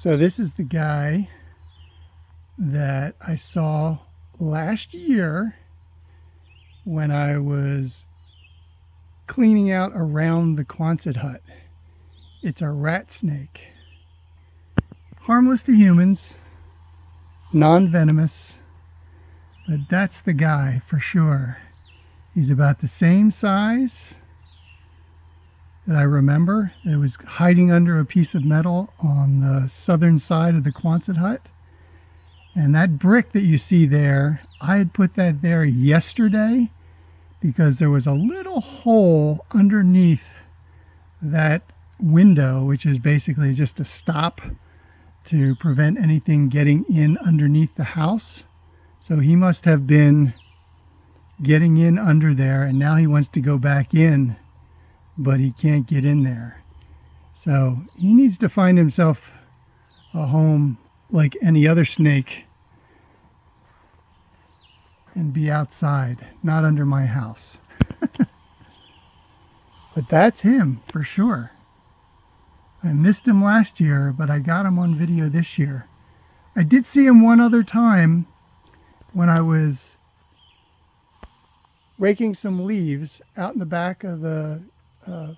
So this is the guy that I saw last year when I was cleaning out around the Quonset hut. It's a rat snake. Harmless to humans, non-venomous, but that's the guy for sure. He's about the same size that I remember. It was hiding under a piece of metal on the southern side of the Quonset hut. And that brick that you see there, I had put that there yesterday because there was a little hole underneath that window, which is basically just a stop to prevent anything getting in underneath the house. So he must have been getting in under there, and now he wants to go back in, but he can't get in there. So he needs to find himself a home like any other snake and be outside, not under my house. But that's him for sure. I missed him last year, but I got him on video this year. I did see him one other time when I was raking some leaves out in the back of the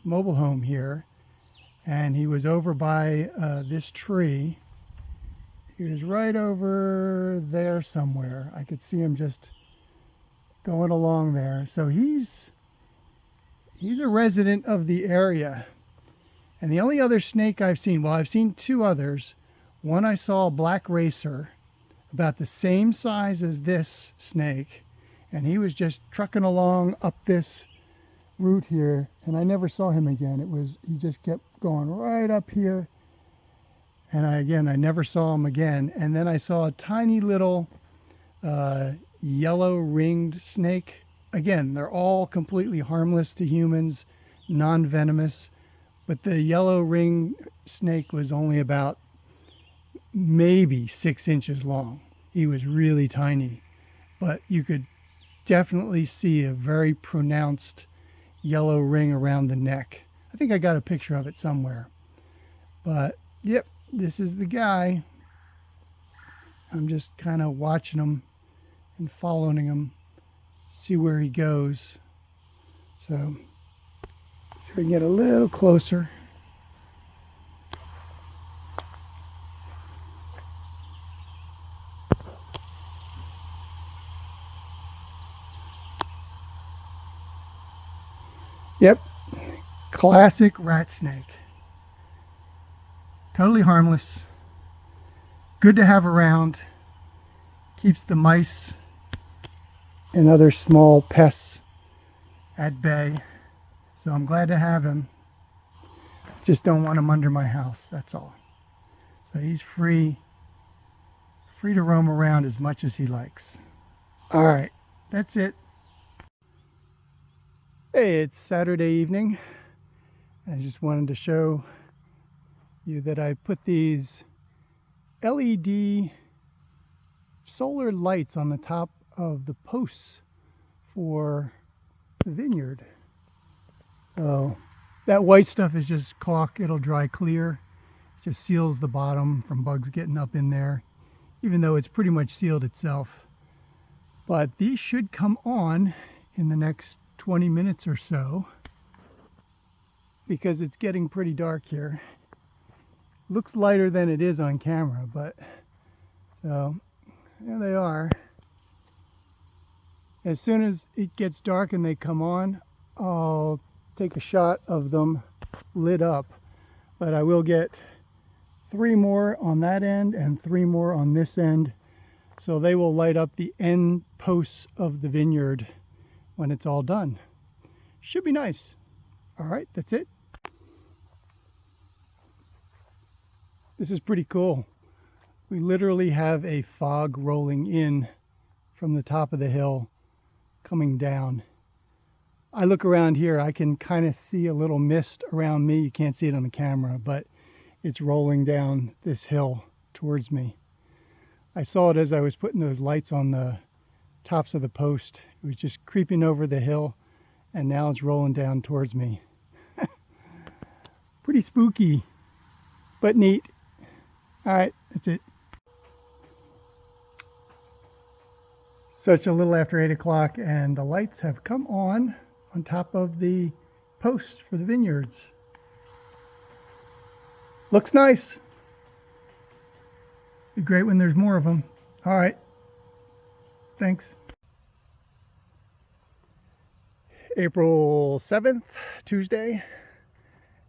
mobile home here, and he was over by this tree. He was right over there somewhere. I could see him just going along there. So he's a resident of the area. And the only other snake I've seen, well, I've seen two others. One I saw a black racer, about the same size as this snake, and he was just trucking along up this route here, and I never saw him again. He just kept going right up here, and I never saw him again. And then I saw a tiny little yellow ringed snake. Again, they're all completely harmless to humans, non-venomous, but the yellow ringed snake was only about maybe 6 inches long. He was really tiny, but you could definitely see a very pronounced yellow ring around the neck. I think I got a picture of it somewhere. But yep, this is the guy. I'm just kind of watching him and following him, see where he goes. So, see if we can get a little closer. Yep, classic rat snake. Totally harmless. Good to have around. Keeps the mice and other small pests at bay. So I'm glad to have him. Just don't want him under my house, that's all. So he's free to roam around as much as he likes. All right, that's it. Hey, it's Saturday evening. I just wanted to show you that I put these LED solar lights on the top of the posts for the vineyard. So that white stuff is just caulk. It'll dry clear. It just seals the bottom from bugs getting up in there, even though it's pretty much sealed itself. But these should come on in the next 20 minutes or so, because it's getting pretty dark here. Looks lighter than it is on camera, but so there they are. As soon as it gets dark and they come on, I'll take a shot of them lit up, but I will get 3 more on that end and 3 more on this end, so they will light up the end posts of the vineyard when it's all done. Should be nice. All right, that's it. This is pretty cool. We literally have a fog rolling in from the top of the hill coming down. I look around here, I can kind of see a little mist around me. You can't see it on the camera, but it's rolling down this hill towards me. I saw it as I was putting those lights on the tops of the post. It was just creeping over the hill, and now it's rolling down towards me. Pretty spooky, but neat. All right, that's it. So it's a little after 8 o'clock and the lights have come on top of the posts for the vineyards. Looks nice. Be great when there's more of them. All right. Thanks. April 7th, Tuesday.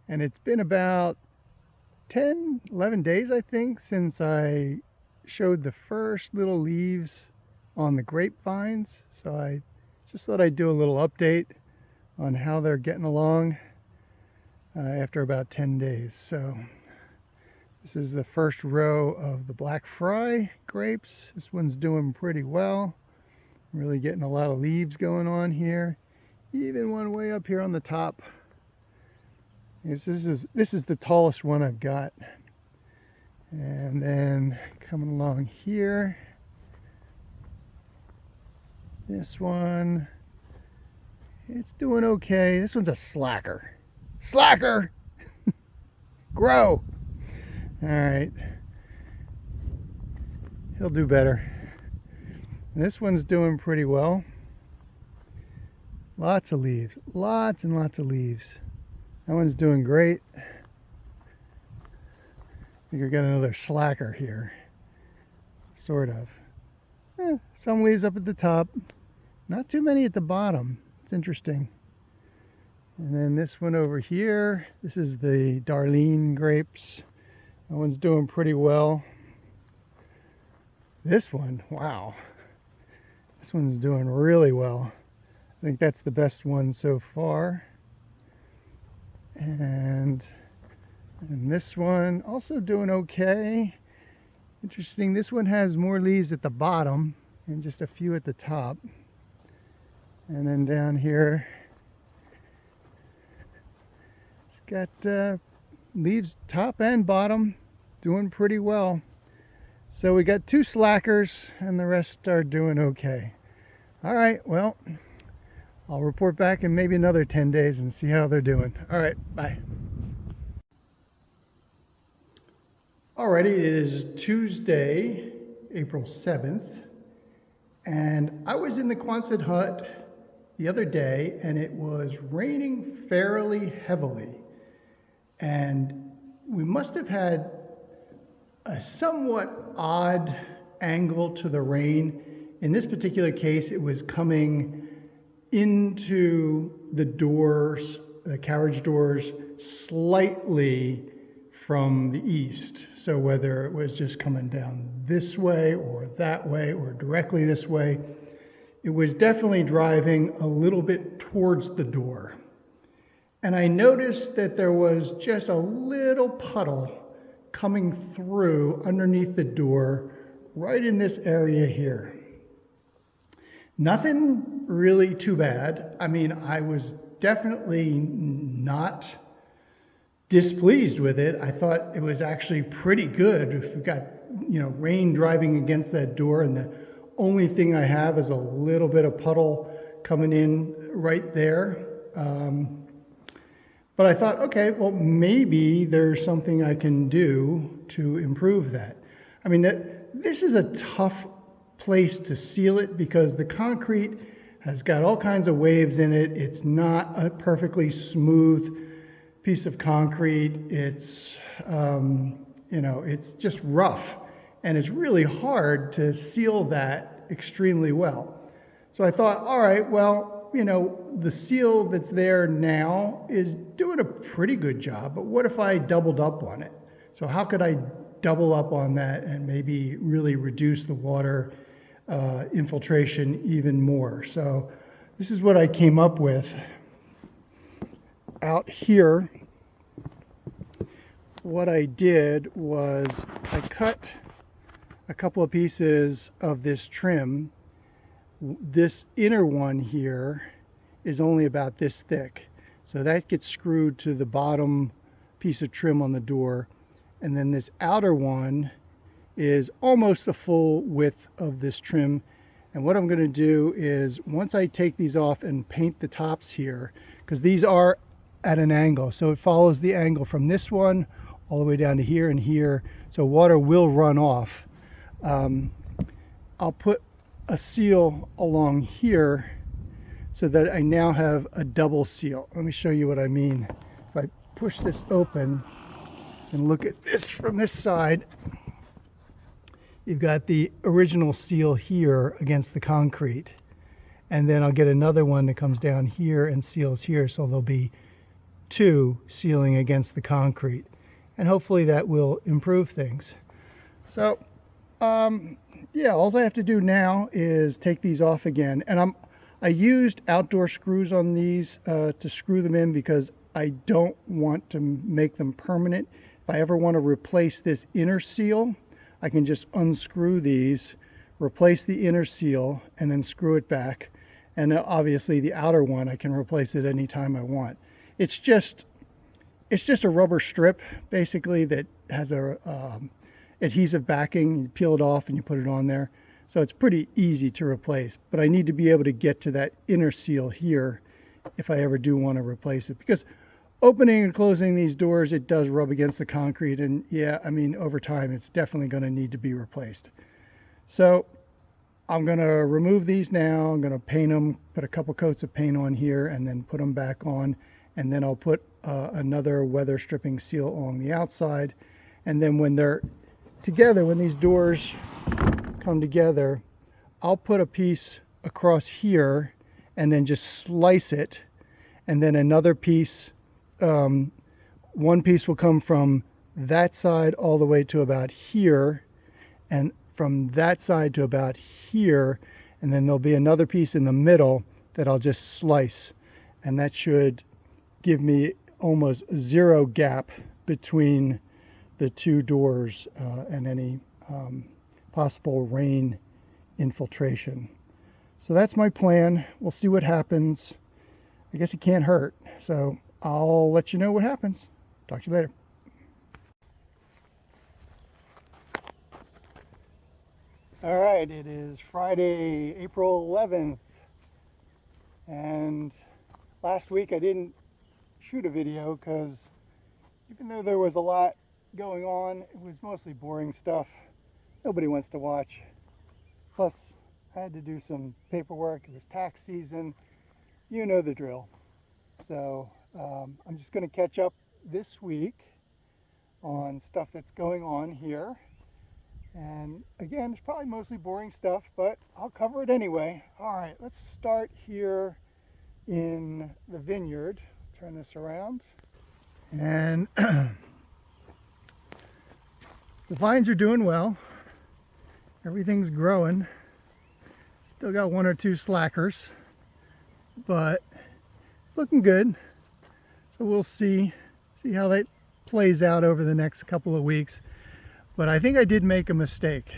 And it's been about 10, 11 days, I think, since I showed the first little leaves on the grapevines. So I just thought I'd do a little update on how they're getting along after about 10 days. So this is the first row of the Black Fry grapes. This one's doing pretty well. Really getting a lot of leaves going on here. Even one way up here on the top. This is the tallest one I've got. And then coming along here, this one, it's doing okay. This one's a slacker. Slacker! Grow! Alright. He'll do better. And this one's doing pretty well. Lots of leaves. Lots and lots of leaves. That one's doing great. I think we've got another slacker here. Sort of. Some leaves up at the top. Not too many at the bottom. It's interesting. And then this one over here, this is the Darlene grapes. That one's doing pretty well. This one, wow. This one's doing really well. I think that's the best one so far. And this one also doing okay. Interesting, this one has more leaves at the bottom and just a few at the top. And then down here, it's got leaves top and bottom, doing pretty well. So we got 2 slackers and the rest are doing okay. All right, well, I'll report back in maybe another 10 days and see how they're doing. All right, bye. Alrighty, it is Tuesday, April 7th, and I was in the Quonset hut the other day and it was raining fairly heavily. And we must have had a somewhat odd angle to the rain. In this particular case, it was coming into the doors, the carriage doors, slightly from the east. So whether it was just coming down this way or that way or directly this way, it was definitely driving a little bit towards the door. And I noticed that there was just a little puddle coming through underneath the door right in this area here. Nothing really too bad. I mean, I was definitely not displeased with it. I thought it was actually pretty good. If you've got, rain driving against that door and the only thing I have is a little bit of puddle coming in right there. But I thought, okay, well, maybe there's something I can do to improve that. I mean, this is a tough place to seal it because the concrete has got all kinds of waves in it. It's not a perfectly smooth piece of concrete. It's, it's just rough. And it's really hard to seal that extremely well. So I thought, all right, well, the seal that's there now is doing a pretty good job, but what if I doubled up on it? So how could I double up on that and maybe really reduce the water infiltration even more? So this is what I came up with. Out here, what I did was I cut a couple of pieces of this trim. This inner one here is only about this thick. So that gets screwed to the bottom piece of trim on the door. And then this outer one is almost the full width of this trim. And what I'm going to do is once I take these off and paint the tops here, because these are at an angle, so it follows the angle from this one all the way down to here and here. so water will run off. I'll put a seal along here so that I now have a double seal. Let me show you what I mean. If I push this open and look at this from this side, you've got the original seal here against the concrete. And then I'll get another one that comes down here and seals here. So there'll be two sealing against the concrete. And hopefully that will improve things. So, yeah, all I have to do now is take these off again. And I used outdoor screws on these to screw them in because I don't want to make them permanent. If I ever want to replace this inner seal, I can just unscrew these, replace the inner seal, and then screw it back. And obviously the outer one, I can replace it anytime I want. It's just a rubber strip, basically, that has a adhesive backing. You peel it off and you put it on there. So it's pretty easy to replace, but I need to be able to get to that inner seal here if I ever do want to replace it, because opening and closing these doors, it does rub against the concrete, and yeah, I mean, over time it's definitely going to need to be replaced. So I'm going to remove these now. I'm going to paint them, put a couple coats of paint on here, and then put them back on, and then I'll put another weather stripping seal along the outside. And then when they're together, when these doors come together, I'll put a piece across here and then just slice it, and then another piece, one piece will come from that side all the way to about here, and from that side to about here, and then there'll be another piece in the middle that I'll just slice, and that should give me almost zero gap between the two doors and any possible rain infiltration. So that's my plan. We'll see what happens. I guess it can't hurt. So I'll let you know what happens. Talk to you later. All right, it is Friday, April 11th. And last week I didn't shoot a video because even though there was a lot going on, it was mostly boring stuff. Nobody wants to watch. Plus, I had to do some paperwork. It was tax season. You know the drill. So I'm just going to catch up this week on stuff that's going on here. And again, it's probably mostly boring stuff, but I'll cover it anyway. All right, let's start here in the vineyard. Turn this around. And the vines are doing well. Everything's growing. Still got one or two slackers, but it's looking good. So we'll see how that plays out over the next couple of weeks. But I think I did make a mistake.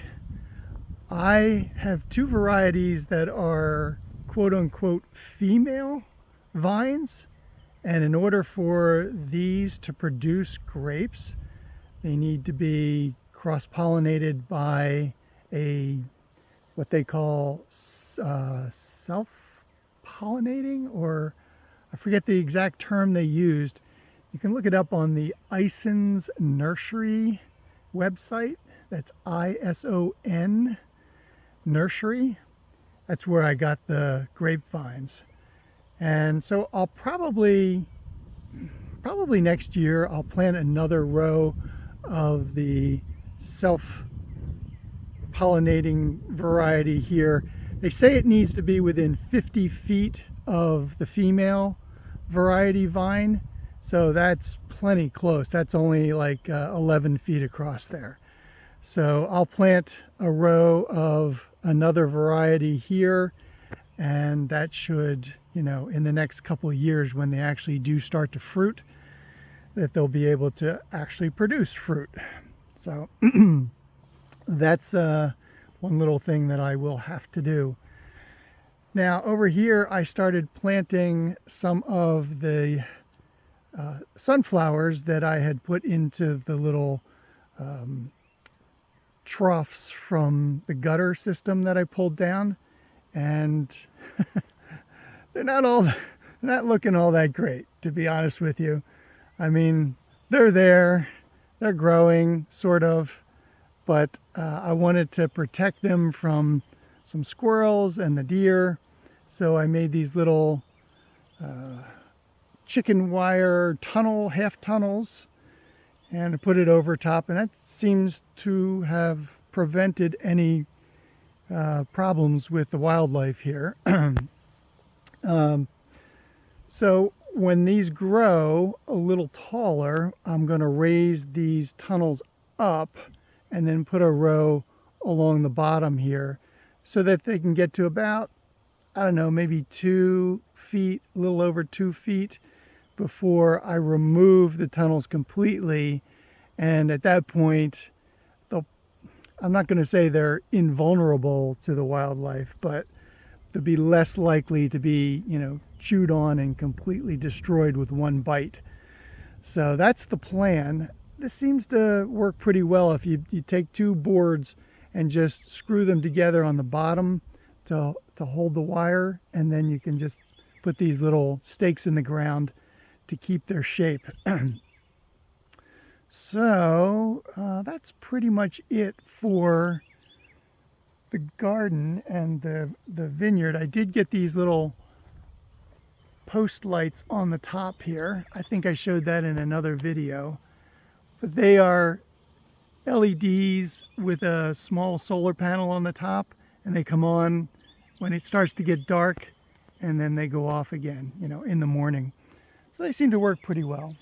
I have two varieties that are quote-unquote female vines, and in order for these to produce grapes, they need to be cross-pollinated by what they call self-pollinating, or I forget the exact term they used. You can look it up on the Ison's Nursery website. That's ISON Nursery. That's where I got the grapevines. And so I'll probably next year I'll plant another row of the self-pollinating variety here. They say it needs to be within 50 feet of the female variety vine, so that's plenty close. That's only like 11 feet across there. So I'll plant a row of another variety here, and that should, you know, in the next couple of years when they actually do start to fruit, that they'll be able to actually produce fruit. So that's one little thing that I will have to do. Now over here I started planting some of the sunflowers that I had put into the little troughs from the gutter system that I pulled down, and they're not looking all that great, to be honest with you. I mean, they're there, they're growing, sort of, but I wanted to protect them from some squirrels and the deer. So I made these little chicken wire tunnel, half tunnels, and I put it over top, and that seems to have prevented any problems with the wildlife here. So when these grow a little taller, I'm going to raise these tunnels up and then put a row along the bottom here so that they can get to about, I don't know, maybe 2 feet, a little over 2 feet before I remove the tunnels completely. And at that point, I'm not going to say they're invulnerable to the wildlife, but to be less likely to be, chewed on and completely destroyed with one bite. So that's the plan. This seems to work pretty well if you take 2 boards and just screw them together on the bottom to hold the wire, and then you can just put these little stakes in the ground to keep their shape. So that's pretty much it for the garden and the vineyard. I did get these little post lights on the top here. I think I showed that in another video. But they are LEDs with a small solar panel on the top, and they come on when it starts to get dark, and then they go off again, in the morning. So they seem to work pretty well.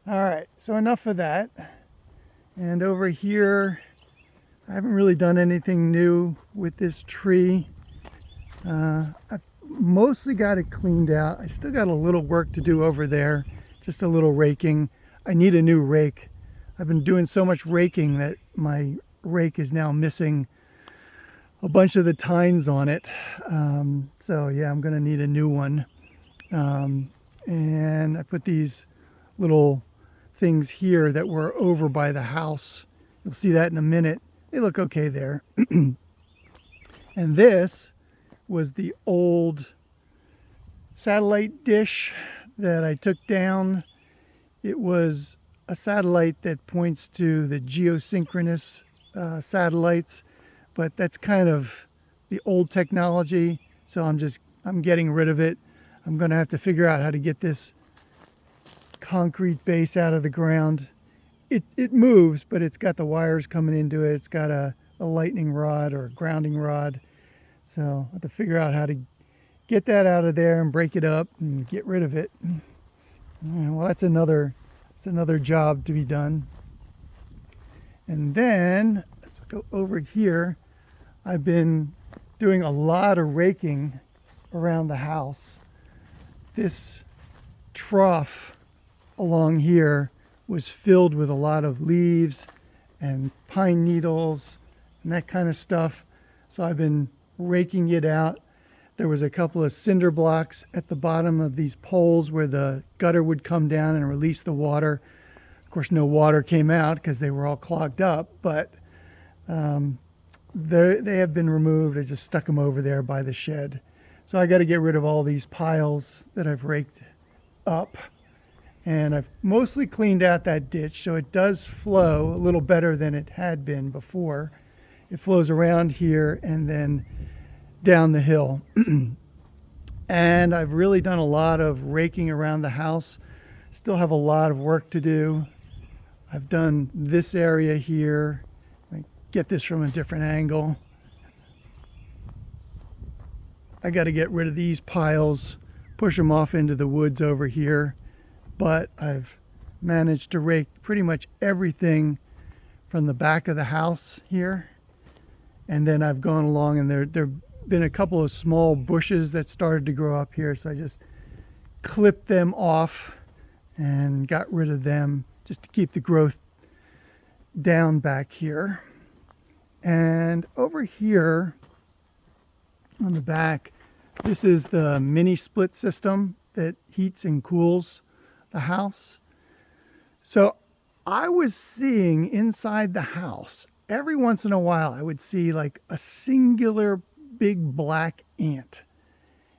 All right, so enough of that. And over here, I haven't really done anything new with this tree. I've mostly got it cleaned out. I still got a little work to do over there, just a little raking. I need a new rake. I've been doing so much raking that my rake is now missing a bunch of the tines on it. So yeah, I'm gonna need a new one. And I put these little things here that were over by the house. You'll see that in a minute. They look okay there. And this was the old satellite dish that I took down. It was a satellite that points to the geosynchronous satellites, but that's kind of the old technology. So I'm getting rid of it. I'm gonna have to figure out how to get this concrete base out of the ground. It moves, but it's got the wires coming into it. It's got a lightning rod or a grounding rod. So I'll have to figure out how to get that out of there and break it up and get rid of it. Well, that's another job to be done. And then let's go over here. I've been doing a lot of raking around the house. This trough along here was filled with a lot of leaves and pine needles and that kind of stuff. So I've been raking it out. There was a couple of cinder blocks at the bottom of these poles where the gutter would come down and release the water. Of course, no water came out because they were all clogged up, but they have been removed. I just stuck them over there by the shed. So I got to get rid of all these piles that I've raked up. And I've mostly cleaned out that ditch, so it does flow a little better than it had been before. It flows around here and then down the hill. And I've really done a lot of raking around the house. Still have a lot of work to do. I've done this area here. I get this from a different angle. I got to get rid of these piles, push them off into the woods over here. But I've managed to rake pretty much everything from the back of the house here. And then I've gone along, and there've been a couple of small bushes that started to grow up here. So I just clipped them off and got rid of them just to keep the growth down back here. And over here on the back, this is the mini split system that heats and cools the house. So I was seeing inside the house, every once in a while, I would see like a singular big black ant.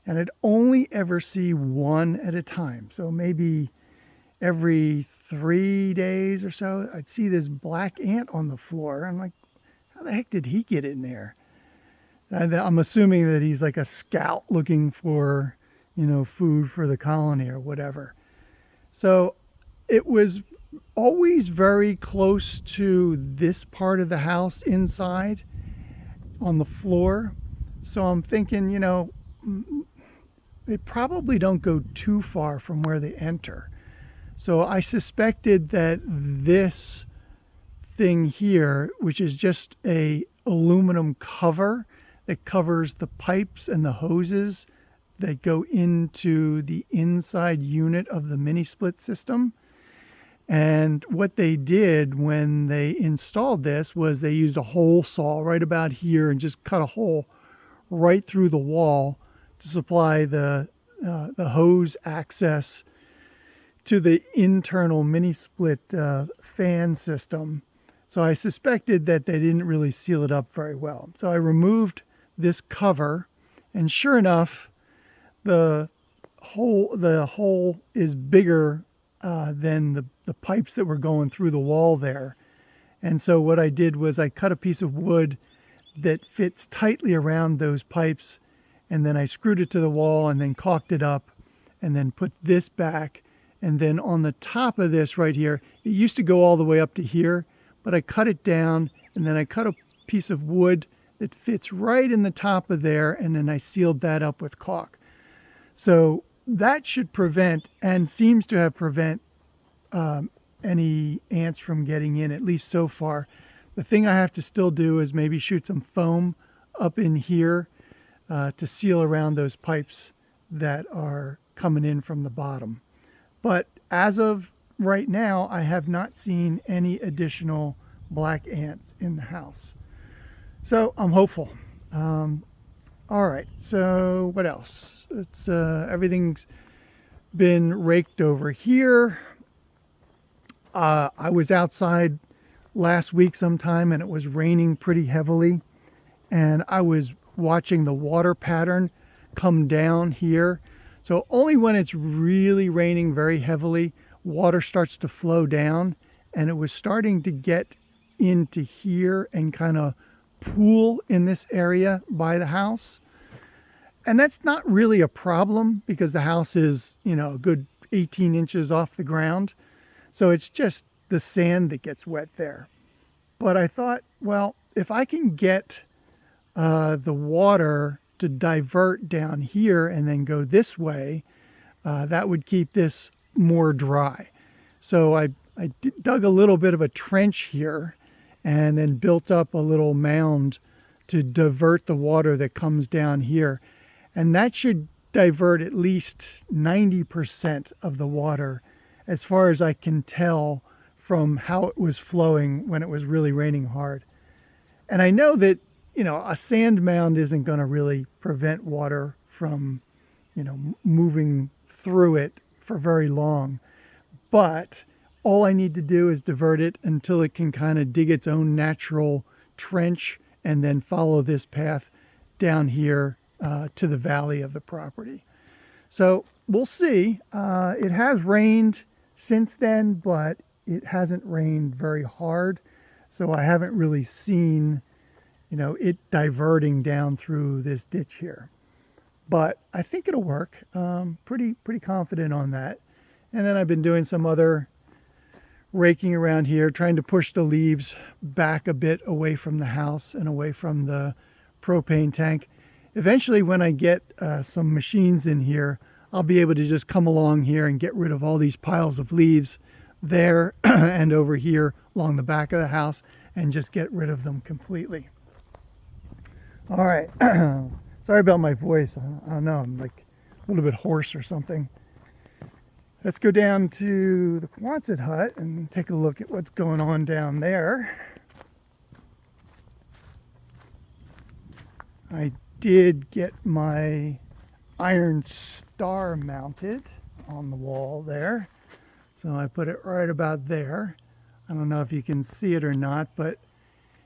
And I'd only ever see one at a time. So maybe every 3 days or so, I'd see this black ant on the floor. I'm like, How the heck did he get in there? I'm assuming that he's like a scout looking for, food for the colony or whatever. So it was always very close to this part of the house inside on the floor. So I'm thinking, they probably don't go too far from where they enter. So I suspected that this thing here, which is just a aluminum cover that covers the pipes and the hoses that go into the inside unit of the mini split system. And what they did when they installed this was they used a hole saw right about here and just cut a hole right through the wall to supply the hose access to the internal mini split fan system. So I suspected that they didn't really seal it up very well. So I removed this cover, and sure enough, the hole is bigger than the pipes that were going through the wall there. And so what I did was I cut a piece of wood that fits tightly around those pipes, and then I screwed it to the wall and then caulked it up and then put this back. And then on the top of this right here, it used to go all the way up to here, but I cut it down, and then I cut a piece of wood that fits right in the top of there, and then I sealed that up with caulk. So that should prevent, and seems to have prevent any ants from getting in, at least so far. The thing I have to still do is maybe shoot some foam up in here to seal around those pipes that are coming in from the bottom. But as of right now, I have not seen any additional black ants in the house. So I'm hopeful. All right, so what else? Everything's been raked over here. I was outside last week sometime, and it was raining pretty heavily, and I was watching the water pattern come down here. So only when it's really raining very heavily, water starts to flow down, and it was starting to get into here and kind of pool in this area by the house. And that's not really a problem because the house is, a good 18 inches off the ground. So it's just the sand that gets wet there. But I thought, well, if I can get the water to divert down here and then go this way, that would keep this more dry. So I dug a little bit of a trench here and then built up a little mound to divert the water that comes down here. And that should divert at least 90% of the water, as far as I can tell from how it was flowing when it was really raining hard. And I know that, a sand mound isn't going to really prevent water from, moving through it for very long. But all I need to do is divert it until it can kind of dig its own natural trench and then follow this path down here to the valley of the property. So we'll see. It has rained since then, but it hasn't rained very hard. So I haven't really seen, it diverting down through this ditch here. But I think it'll work. Pretty confident on that. And then I've been doing some other raking around here, trying to push the leaves back a bit away from the house and away from the propane tank. Eventually, when I get some machines in here, I'll be able to just come along here and get rid of all these piles of leaves there and over here along the back of the house and just get rid of them completely. All right. Sorry about my voice. I don't know. I'm like a little bit hoarse or something. Let's go down to the Quonset hut and take a look at what's going on down there. I did get my iron star mounted on the wall there. So I put it right about there. I don't know if you can see it or not, but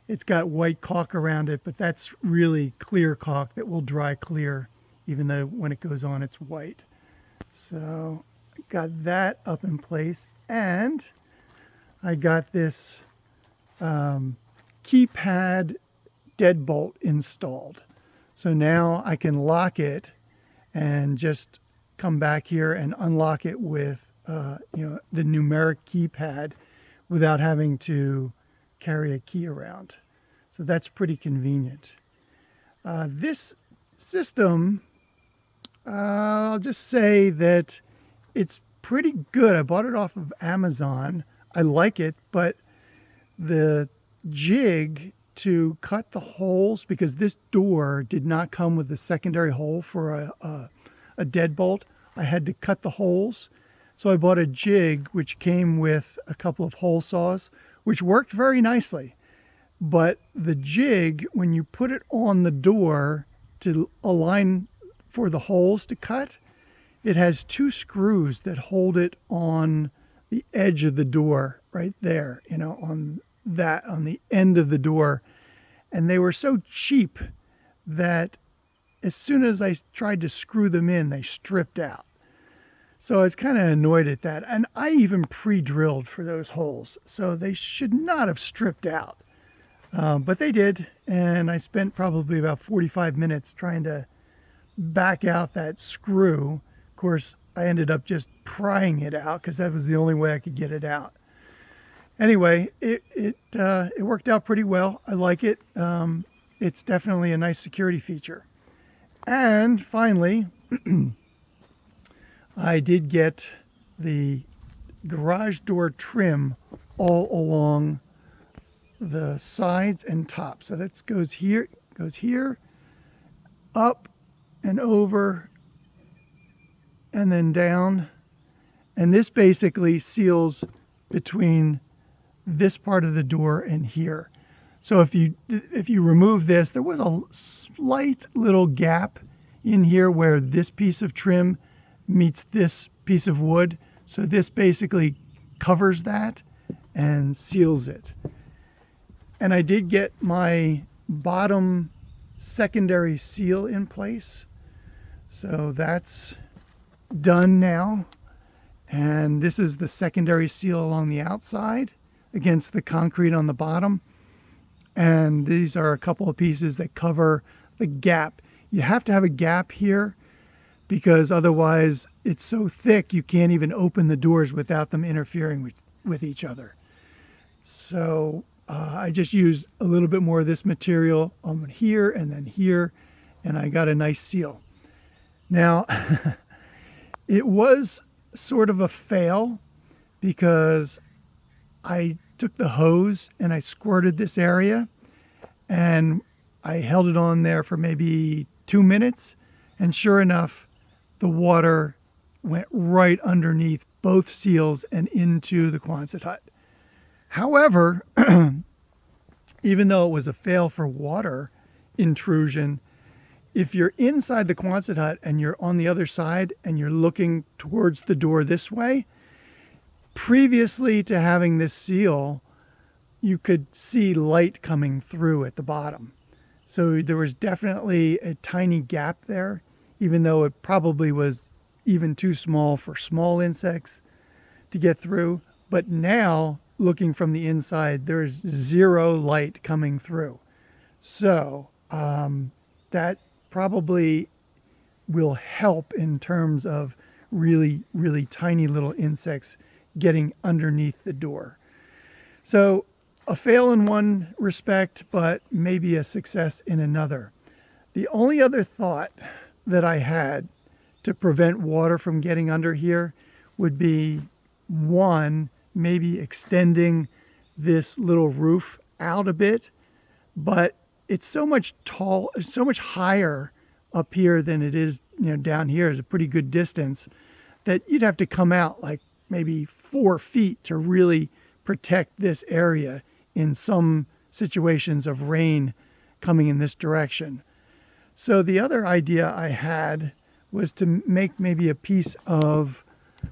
it's got white caulk around it, but that's really clear caulk that will dry clear, even though when it goes on, it's white. So I got that up in place, and I got this keypad deadbolt installed. So now I can lock it and just come back here and unlock it with the numeric keypad without having to carry a key around. So that's pretty convenient. This system, I'll just say that it's pretty good. I bought it off of Amazon. I like it, but the jig to cut the holes, because this door did not come with a secondary hole for a deadbolt, I had to cut the holes. So I bought a jig which came with a couple of hole saws, which worked very nicely. But the jig, when you put it on the door to align for the holes to cut, it has two screws that hold it on the edge of the door right there, on the end of the door. And they were so cheap that as soon as I tried to screw them in, they stripped out. So I was kind of annoyed at that. And I even pre-drilled for those holes, so they should not have stripped out. But they did, and I spent probably about 45 minutes trying to back out that screw. Of course, I ended up just prying it out because that was the only way I could get it out. Anyway, it worked out pretty well. I like it. It's definitely a nice security feature. And finally, I did get the garage door trim all along the sides and top. So that goes here, up and over, and then down. And this basically seals between this part of the door and here. So if you remove this, there was a slight little gap in here where this piece of trim meets this piece of wood. So this basically covers that and seals it. And I did get my bottom secondary seal in place. So that's done now. And this is the secondary seal along the outside against the concrete on the bottom. And these are a couple of pieces that cover the gap. You have to have a gap here because otherwise it's so thick you can't even open the doors without them interfering with each other. So I just used a little bit more of this material on here and then here, and I got a nice seal. Now, it was sort of a fail because I took the hose and I squirted this area and I held it on there for maybe 2 minutes, and sure enough, the water went right underneath both seals and into the Quonset hut. However, even though it was a fail for water intrusion, if you're inside the Quonset hut and you're on the other side and you're looking towards the door this way, previously to having this seal, you could see light coming through at the bottom. So there was definitely a tiny gap there, even though it probably was even too small for small insects to get through. But now, looking from the inside, there's zero light coming through. So that probably will help in terms of really, really tiny little insects getting underneath the door. So a fail in one respect, but maybe a success in another. The only other thought that I had to prevent water from getting under here would be, one, maybe extending this little roof out a bit, but it's so much higher up here than it is, down here is a pretty good distance, that you'd have to come out like maybe 4 feet to really protect this area in some situations of rain coming in this direction. So the other idea I had was to make maybe a piece of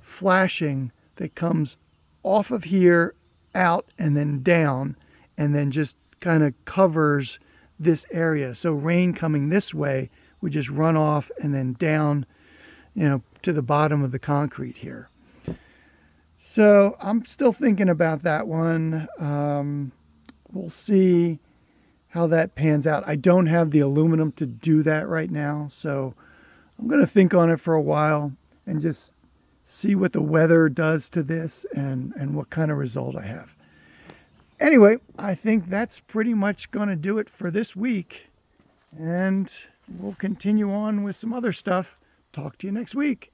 flashing that comes off of here, out, and then down, and then just kind of covers this area. So rain coming this way would just run off and then down, to the bottom of the concrete here. So I'm still thinking about that one. we'll see how that pans out. I don't have the aluminum to do that right now, so I'm going to think on it for a while and just see what the weather does to this and what kind of result I have. Anyway, I think that's pretty much going to do it for this week, and we'll continue on with some other stuff. Talk to you next week.